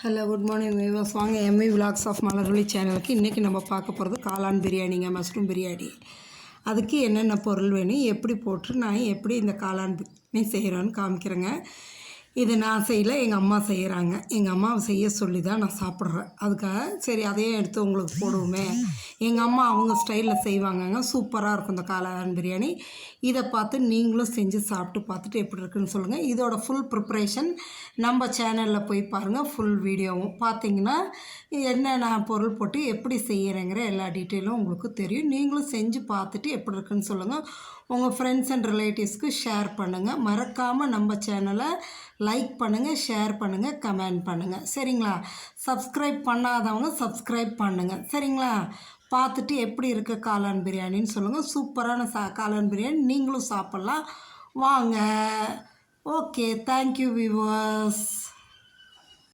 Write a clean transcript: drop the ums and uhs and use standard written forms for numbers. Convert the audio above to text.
Hello good morning viewers. வாங்க MV vlogs of Malarvizhi சேனலுக்கு இன்றைக்கி நம்ம பார்க்க போகிறது காளான் பிரியாணிங்க, மஷ்ரூம் பிரியாணி. அதுக்கு என்னென்ன பொருள் வேணும், எப்படி போட்டு நான் எப்படி இந்த காளான் பிரியாணி செய்கிறேன்னு காமிக்கிறேங்க. இது நான் செய்யலை, எங்கள் அம்மா செய்கிறாங்க. எங்கள் அம்மாவை செய்ய சொல்லி தான் நான் சாப்பிட்றேன். அதுக்காக சரி அதையே எடுத்து உங்களுக்கு போடுவோமே. எங்கள் அம்மா அவங்க ஸ்டைலில் செய்வாங்கங்க, சூப்பராக இருக்கும் இந்த காளான் பிரியாணி. இதை பார்த்து நீங்களும் செஞ்சு சாப்பிட்டு பார்த்துட்டு எப்படி இருக்குன்னு சொல்லுங்கள். இதோட ஃபுல் ப்ரிப்ரேஷன் நம்ம சேனலில் போய் பாருங்கள். ஃபுல் வீடியோவும் பார்த்தீங்கன்னா என்னென்ன பொருள் போட்டு எப்படி செய்கிறேங்கிற எல்லா டீட்டெயிலும் உங்களுக்கு தெரியும். நீங்களும் செஞ்சு பார்த்துட்டு எப்படி இருக்குன்னு சொல்லுங்கள். உங்கள் ஃப்ரெண்ட்ஸ் அண்ட் ரிலேட்டிவ்ஸ்க்கு ஷேர் பண்ணுங்கள். மறக்காமல் நம்ம சேனலை லைக் பண்ணுங்கள், ஷேர் பண்ணுங்கள், கமெண்ட் பண்ணுங்கள். சரிங்களா? சப்ஸ்கிரைப் பண்ணாதவங்க சப்ஸ்கிரைப் பண்ணுங்கள். சரிங்களா? பார்த்துட்டு எப்படி இருக்குது காளான் பிரியாணின்னு சொல்லுங்கள். சூப்பரான காளான் பிரியாணி நீங்களும் சாப்பிட்லாம். வாங்க. Okay, thank you viewers.